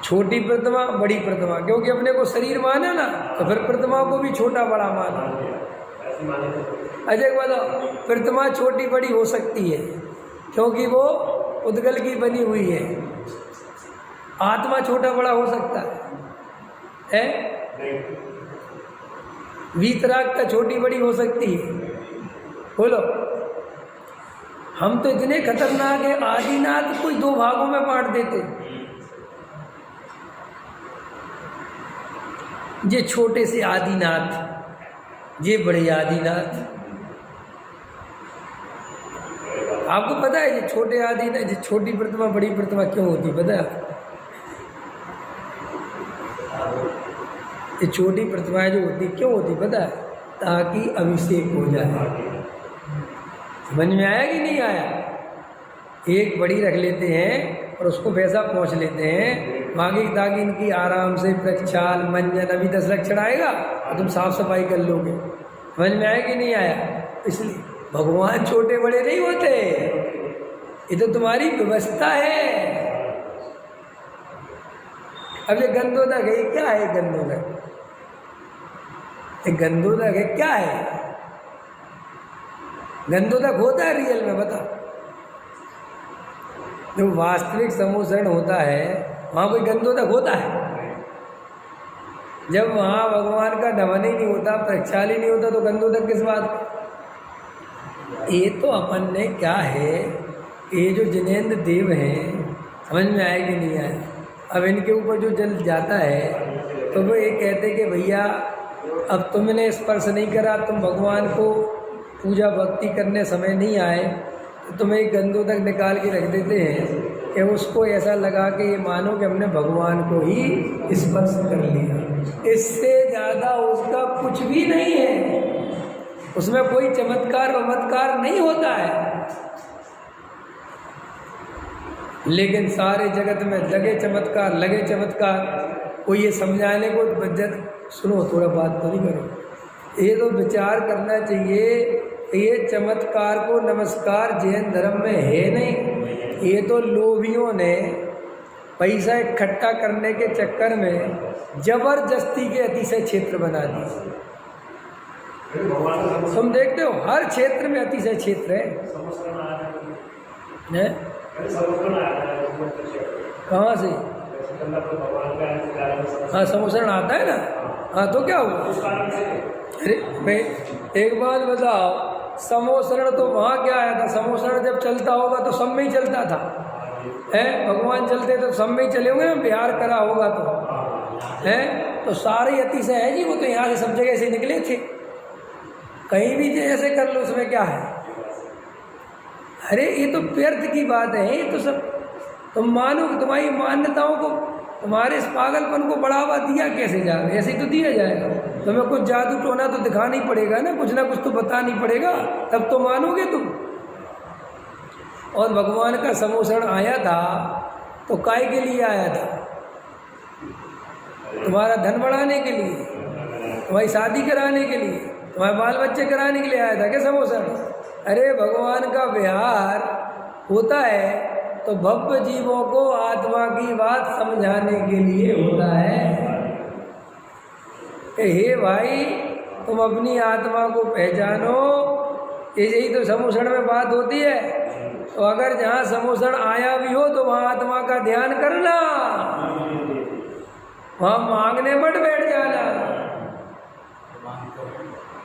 छोटी प्रतिमा बड़ी प्रतिमा, क्योंकि अपने को शरीर माना ना, तो फिर प्रतिमा को भी छोटा बड़ा माना। अच्छा बताओ, प्रतिमा छोटी बड़ी हो सकती है क्योंकि वो उद्गल की बनी हुई है। आत्मा छोटा बड़ा हो सकता है? वीतराग का छोटी बड़ी हो सकती है? बोलो। हम तो इतने खतरनाक है, आदिनाथ कोई दो भागों में बांट देते। ये छोटे से आदिनाथ, ये बड़े आदिनाथ। आपको पता है ये छोटे आदिनाथ, ये छोटी प्रतिमा बड़ी प्रतिमा क्यों होती पता है? ये छोटी प्रतिमाएं जो होती क्यों होती पता है? ताकि अभिषेक हो जाए। समझ में आया कि नहीं आया? एक बड़ी रख लेते हैं और उसको पैसा पहुँच लेते हैं मांगे, ताकि इनकी आराम से प्रक्षाल मंजन अभी 10 लक्षण आएगा और तुम साफ सफाई कर लोगे। समझ में आया कि नहीं आया? इसलिए भगवान छोटे बड़े नहीं होते, ये तो तुम्हारी व्यवस्था है। अब ये गंधोदक है, क्या है गंधोदक? एक गंधोदक है, क्या है गंधोदक? होता है रियल में? बता। जो वास्तविक समोसरण होता है वहाँ कोई गंधोदक होता है? जब वहाँ भगवान का दमन ही नहीं होता, प्रक्षाल ही नहीं होता, तो गंधोदक किस बात का? ये तो अपन ने क्या है, ये जो जिनेंद्र देव हैं, समझ में आया कि नहीं आया? अब इनके ऊपर जो जल जाता है तो वो ये कहते कि भैया अब तुमने स्पर्श नहीं करा, तुम भगवान को पूजा भक्ति करने समय नहीं आए, तो तुम्हें एक गंधोदक निकाल के रख देते हैं कि उसको ऐसा लगा कि ये मानो कि हमने भगवान को ही स्पर्श कर लिया। इससे ज़्यादा उसका कुछ भी नहीं है, उसमें कोई चमत्कार वमत्कार नहीं होता है। लेकिन सारे जगत में लगे चमत्कार, लगे चमत्कार। कोई ये समझाने को सुनो, थोड़ा बात तो नहीं करो। ये तो विचार करना चाहिए, ये चमत्कार को नमस्कार जैन धर्म में है नहीं। ये तो लोभियों ने पैसा इकट्ठा करने के चक्कर में जबरदस्ती के अतिशय क्षेत्र बना दिए। तुम देखते हो हर क्षेत्र में अतिशय क्षेत्र है? कहाँ से? हाँ, समोसरण आता है ना। हाँ, तो क्या हुआ? अरे भाई एक बात बताओ, समोसरण तो वहाँ क्या आया था? समोसरण जब चलता होगा तो सब में ही चलता था, है? भगवान चलते तो सब में ही चले होंगे ना, बिहार करा होगा तो, है? तो सारे अतिशय है जी, वो तो यहाँ से सब जगह से निकले थे। कहीं भी जैसे कर लो, उसमें क्या है? अरे ये तो व्यर्थ की बात है। ये तो सब तुम मानो कि तुम्हारी मान्यताओं को, तुम्हारे इस पागलपन को बढ़ावा दिया कैसे जाए? ऐसे ही तो दिया जाएगा। तुम्हें कुछ जादू टोना तो दिखाना ही पड़ेगा ना, कुछ ना कुछ तो बताना ही पड़ेगा, तब तो मानोगे तुम। और भगवान का समोसरण आया था तो काय के लिए आया था? तुम्हारा धन बढ़ाने के लिए, तुम्हारी शादी कराने के लिए, तुम्हारे बाल बच्चे कराने के लिए आया था क्या समोसरण? अरे भगवान का विहार होता है तो भव्य जीवों को आत्मा की बात समझाने के लिए होता है। हे भाई, तुम अपनी आत्मा को पहचानो, यही तो समोसरण में बात होती है। तो अगर जहाँ समोसरण आया भी हो तो वहाँ आत्मा का ध्यान करना, वहाँ मांगने मत बैठ जाना।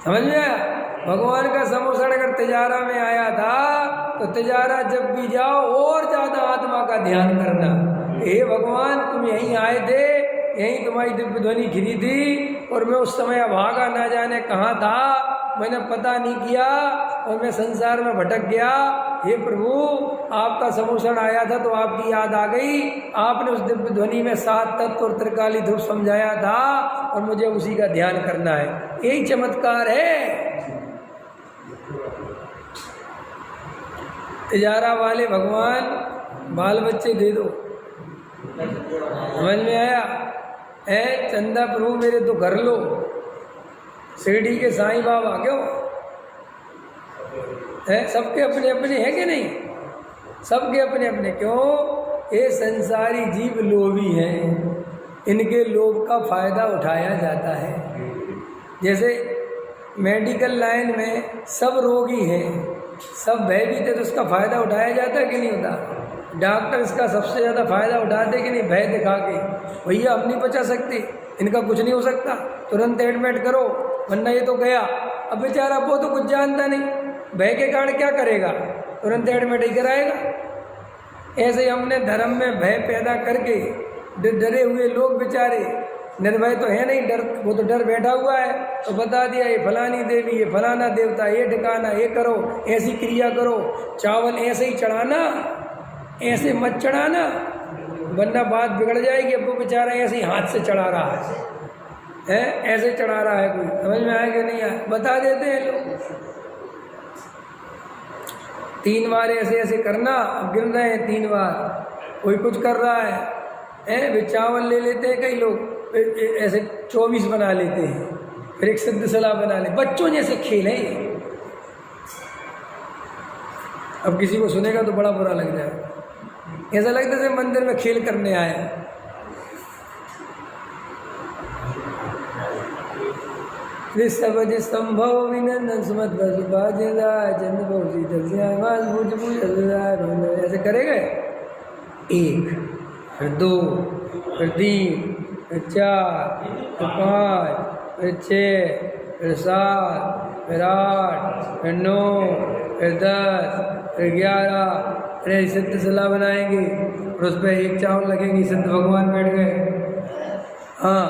समझ में आया? भगवान का समोसरण अगर तिजारा में आया था तो तिजारा जब भी जाओ और ज़्यादा आत्मा का ध्यान करना। हे भगवान, तुम यहीं आए थे, यहीं तुम्हारी दिव्य ध्वनि खिली थी और मैं उस समय भागा ना जाने कहाँ था, मैंने पता नहीं किया और मैं संसार में भटक गया। हे प्रभु, आपका समोसरण आया था तो आपकी याद आ गई, आपने उस दिव्य ध्वनि में 7 तत्व और त्रिकाली ध्रुव समझाया था और मुझे उसी का ध्यान करना है। यही चमत्कार है। तिजारा वाले भगवान बाल बच्चे दे दो। समझ में आया? है चंदा प्रभु मेरे तो कर लो। शिरडी के साईं बाबा क्यों है? सबके अपने अपने हैं कि नहीं? सबके अपने अपने। क्यों? ये संसारी जीव लोभी हैं, इनके लोभ का फायदा उठाया जाता है। जैसे मेडिकल लाइन में सब रोगी हैं, सब भयभीत है, तो उसका फायदा उठाया जाता है कि नहीं होता? डॉक्टर इसका सबसे ज़्यादा फायदा उठाते कि नहीं? भय दिखा के, भैया हम नहीं बचा सकते, इनका कुछ नहीं हो सकता, तुरंत एडमिट करो वरना ये तो गया। अब बेचारा वो तो कुछ जानता नहीं, भय के कारण क्या करेगा? तुरंत एडमिट ही कराएगा। ऐसे ही हमने धर्म में भय पैदा करके डरे हुए लोग बेचारे निर्भय तो है नहीं, डर वो तो डर बैठा हुआ है, तो बता दिया ये फलानी देवी, ये फलाना देवता, ये ठिकाना, ये करो, ऐसी क्रिया करो, चावल ऐसे ही चढ़ाना, ऐसे मत चढ़ाना वरना बात बिगड़ जाएगी। अब वो बेचारा ऐसे ही हाथ से चढ़ा रहा है, ऐसे चढ़ा रहा है, कोई समझ में आया कि नहीं आया? बता देते हैं लोग। 3 बार ऐसे ऐसे करना, अब गिन रहे हैं 3 बार, कोई कुछ कर रहा है वे चावल ले लेते हैं कई लोग, ऐसे 24 बना लेते हैं, फिर एक सिद्ध सलाह बना ले, बच्चों जैसे खेल है ये। अब किसी को सुनेगा तो बड़ा बुरा लग जाएगा, ऐसा लगता है मंदिर में खेल करने आए। ऋषभज संभव विनंदन सुमत बसुबाजिंदाय चंद्र भौजी दर्शयामास भुज भुज अल्लाह, ऐसे करेंगे 1 फिर 2 फिर 3 फिर 4 फिर 5 फिर 6 फिर 7 फिर 8 फिर 9 फिर 10 फिर 11 फिर सिद्ध सलाह बनाएंगे और उस पर 1 चावल लगेंगी, सिद्ध भगवान बैठ गए। हाँ,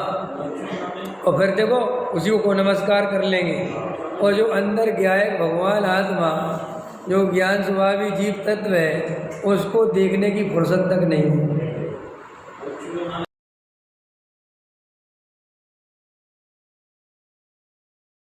और फिर देखो उसी को नमस्कार कर लेंगे, और जो अंदर गायक भगवान आत्मा, जो ज्ञान स्वभावी जीव तत्व है, उसको देखने की फुर्सत तक नहीं है।